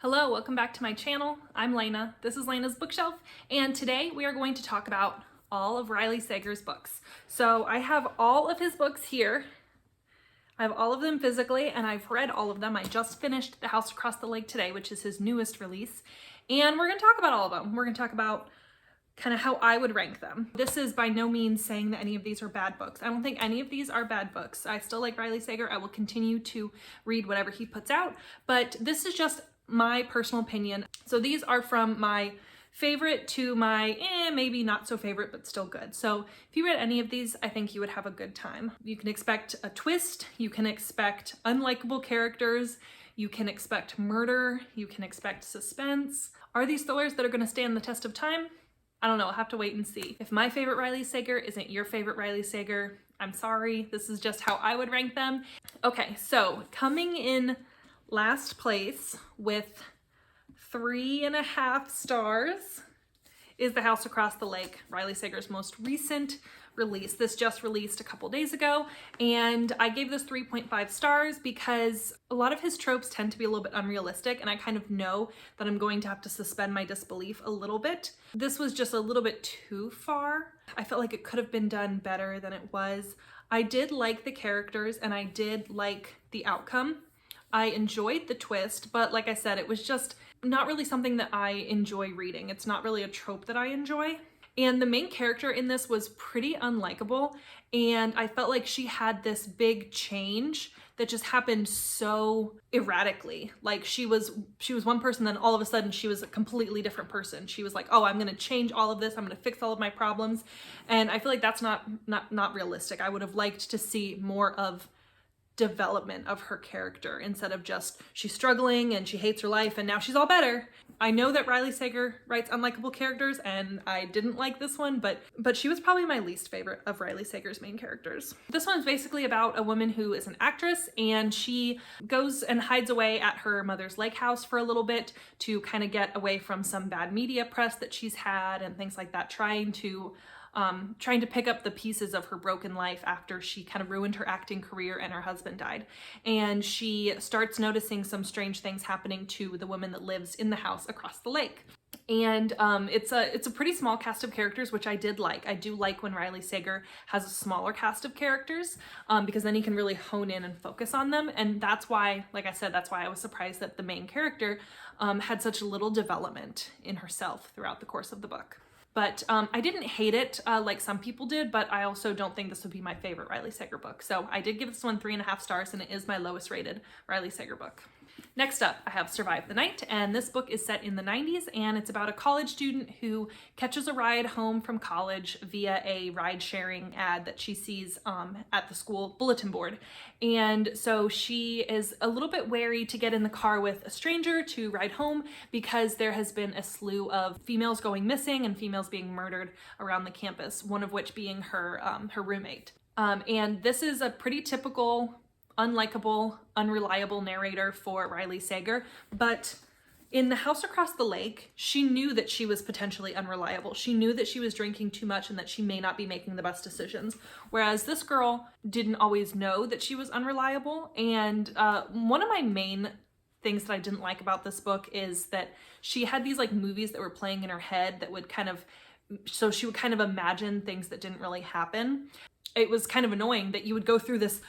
Hello, welcome back to my channel. I'm Lena. This is Lena's Bookshelf, and today we are going to talk about all of Riley Sager's books. So I have all of his books here. I have all of them physically, and I've read all of them. I just finished The House Across the Lake today, which is his newest release, and we're going to talk about all of them. We're going to talk about kind of how I would rank them. This is by no means saying that any of these are bad books. I don't think any of these are bad books. I still like Riley Sager. I will continue to read whatever he puts out, but this is just my personal opinion. So these are from my favorite to my maybe not so favorite, but still good. So if you read any of these, I think you would have a good time. You can expect a twist, you can expect unlikable characters, you can expect murder, you can expect suspense. Are these thrillers that are going to stand the test of time? I don't know, I'll have to wait and see. If my favorite Riley Sager isn't your favorite Riley Sager, I'm sorry. This is just how I would rank them. Okay, so coming in last place with 3.5 stars is The House Across the Lake, Riley Sager's most recent release. This just released a couple days ago, and I gave this 3.5 stars because a lot of his tropes tend to be a little bit unrealistic, and I kind of know that I'm going to have to suspend my disbelief a little bit. This was just a little bit too far. I felt like it could have been done better than it was. I did like the characters, and I did like the outcome. I enjoyed the twist, but like I said, it was just not really something that I enjoy reading. It's not really a trope that I enjoy. And the main character in this was pretty unlikable, and I felt like she had this big change that just happened so erratically. Like she was one person, then all of a sudden she was a completely different person. She was like, oh, I'm gonna change all of this, I'm gonna fix all of my problems. And I feel like that's not realistic. I would have liked to see more of development of her character instead of just she's struggling and she hates her life and now she's all better. I know that Riley Sager writes unlikable characters, and I didn't like this one, but she was probably my least favorite of Riley Sager's main characters. This one's basically about a woman who is an actress, and she goes and hides away at her mother's lake house for a little bit to kind of get away from some bad media press that she's had and things like that, trying to pick up the pieces of her broken life after she kind of ruined her acting career and her husband died. And she starts noticing some strange things happening to the woman that lives in the house across the lake. And it's a pretty small cast of characters, which I did like. I do like when Riley Sager has a smaller cast of characters, because then he can really hone in and focus on them. And that's why, like I said, that's why I was surprised that the main character had such little development in herself throughout the course of the book. But I didn't hate it like some people did, but I also don't think this would be my favorite Riley Sager book. So I did give this one 3.5 stars, and it is my lowest rated Riley Sager book. Next up, I have Survive the Night, and this book is set in the 90s, and it's about a college student who catches a ride home from college via a ride-sharing ad that she sees at the school bulletin board. And so she is a little bit wary to get in the car with a stranger to ride home because there has been a slew of females going missing and females being murdered around the campus, one of which being her roommate. And this is a pretty typical unlikable, unreliable narrator for Riley Sager, but in The House Across the Lake, she knew that she was potentially unreliable. She knew that she was drinking too much and that she may not be making the best decisions, whereas this girl didn't always know that she was unreliable. And one of my main things that I didn't like about this book is that she had these like movies that were playing in her head that would so she would kind of imagine things that didn't really happen. It was kind of annoying that you would go through this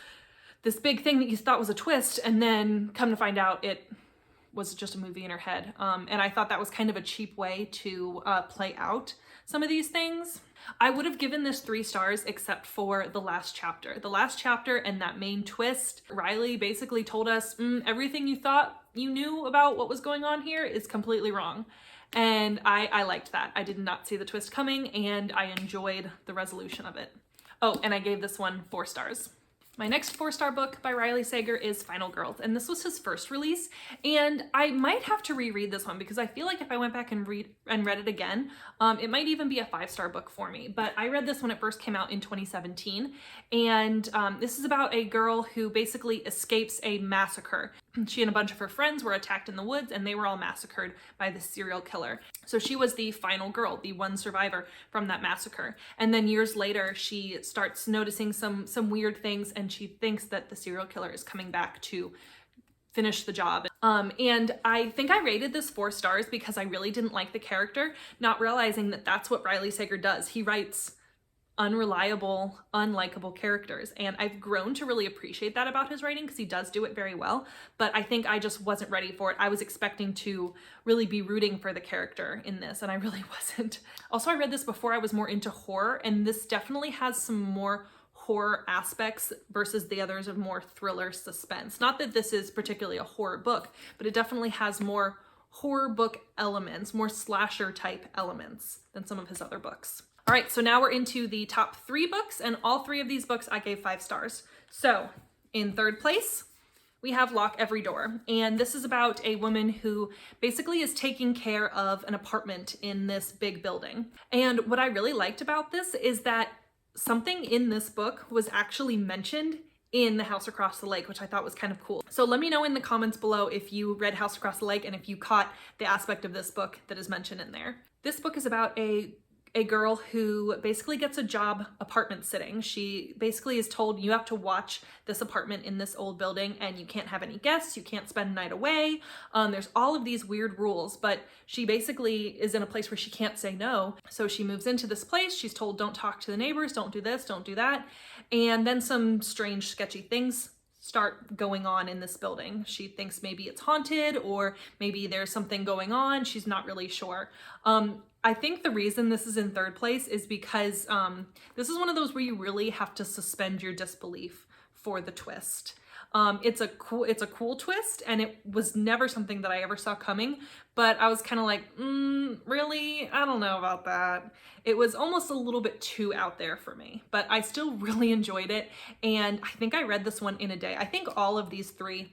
big thing that you thought was a twist, and then come to find out it was just a movie in her head. And I thought that was kind of a cheap way to play out some of these things. I would have given this 3 stars except for the last chapter. The last chapter and that main twist, Riley basically told us, everything you thought you knew about what was going on here is completely wrong. And I liked that. I did not see the twist coming, and I enjoyed the resolution of it. Oh, and I gave this one 4 stars. My next 4-star book by Riley Sager is Final Girls, and this was his first release, and I might have to reread this one because I feel like if I went back and read it again, it might even be a 5-star book for me. But I read this when it first came out in 2017, and this is about a girl who basically escapes a massacre. She and a bunch of her friends were attacked in the woods, and they were all massacred by the serial killer. So she was the final girl, the one survivor from that massacre. And then years later, she starts noticing some weird things, and she thinks that the serial killer is coming back to finish the job. And I think I rated this 4 stars because I really didn't like the character, not realizing that that's what Riley Sager does. He writes unreliable, unlikable characters. And I've grown to really appreciate that about his writing because he does do it very well. But I think I just wasn't ready for it. I was expecting to really be rooting for the character in this, and I really wasn't. Also, I read this before I was more into horror, and this definitely has some more horror aspects versus the others of more thriller suspense. Not that this is particularly a horror book, but it definitely has more horror book elements, more slasher type elements than some of his other books. All right, so now we're into the top 3 books, and all 3 of these books I gave 5 stars. So in third place, we have Lock Every Door. And this is about a woman who basically is taking care of an apartment in this big building. And what I really liked about this is that something in this book was actually mentioned in The House Across the Lake, which I thought was kind of cool. So let me know in the comments below if you read House Across the Lake and if you caught the aspect of this book that is mentioned in there. This book is about a girl who basically gets a job apartment sitting. She basically is told, you have to watch this apartment in this old building and you can't have any guests, you can't spend a night away. There's all of these weird rules, but she basically is in a place where she can't say no. So she moves into this place, she's told don't talk to the neighbors, don't do this, don't do that. And then some strange sketchy things start going on in this building. She thinks maybe it's haunted or maybe there's something going on. She's not really sure. I think the reason this is in third place is because this is one of those where you really have to suspend your disbelief for the twist. It's a cool twist, and it was never something that I ever saw coming, but I was kind of like, really? I don't know about that. It was almost a little bit too out there for me, but I still really enjoyed it, and I think I read this one in a day. I think all of these 3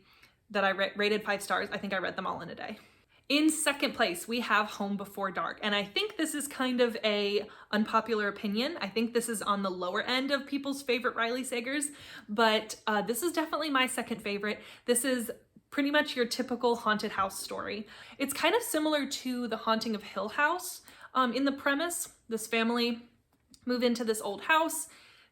that I rated 5 stars, I think I read them all in a day. In second place, we have Home Before Dark, and I think this is kind of a unpopular opinion. I think this is on the lower end of people's favorite Riley Sagers, but this is definitely my second favorite. This is pretty much your typical haunted house story. It's kind of similar to The Haunting of Hill House in the premise. This family move into this old house.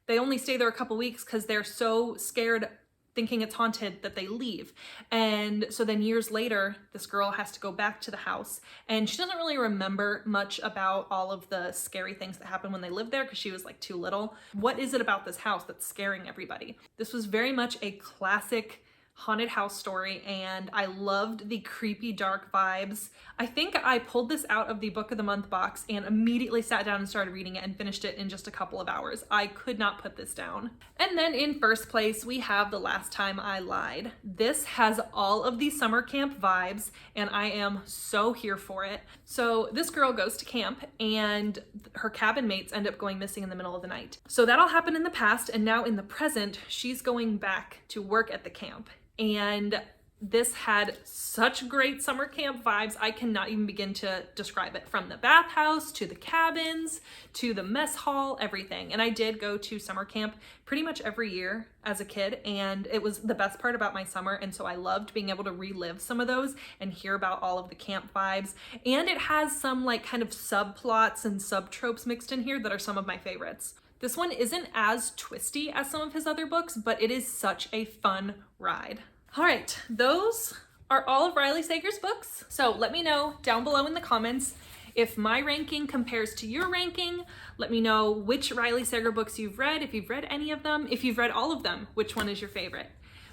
They only stay there a couple weeks because they're so scared thinking it's haunted that they leave. And so then years later, this girl has to go back to the house, and she doesn't really remember much about all of the scary things that happened when they lived there because she was like too little. What is it about this house that's scaring everybody? This was very much a classic haunted house story, and I loved the creepy dark vibes. I think I pulled this out of the book of the month box and immediately sat down and started reading it and finished it in just a couple of hours. I could not put this down. And then in first place, we have The Last Time I Lied. This has all of these summer camp vibes, and I am so here for it. So this girl goes to camp, and her cabin mates end up going missing in the middle of the night. So that all happened in the past, and now in the present, she's going back to work at the camp. And this had such great summer camp vibes. I cannot even begin to describe it, from the bathhouse to the cabins to the mess hall, everything. And I did go to summer camp pretty much every year as a kid, and it was the best part about my summer. And so I loved being able to relive some of those and hear about all of the camp vibes. And it has some like kind of subplots and subtropes mixed in here that are some of my favorites. This one isn't as twisty as some of his other books, but it is such a fun ride. All right, those are all of Riley Sager's books. So let me know down below in the comments if my ranking compares to your ranking. Let me know which Riley Sager books you've read, if you've read any of them, if you've read all of them, which one is your favorite.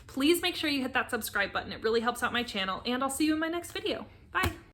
Please make sure you hit that subscribe button. It really helps out my channel, and I'll see you in my next video. Bye.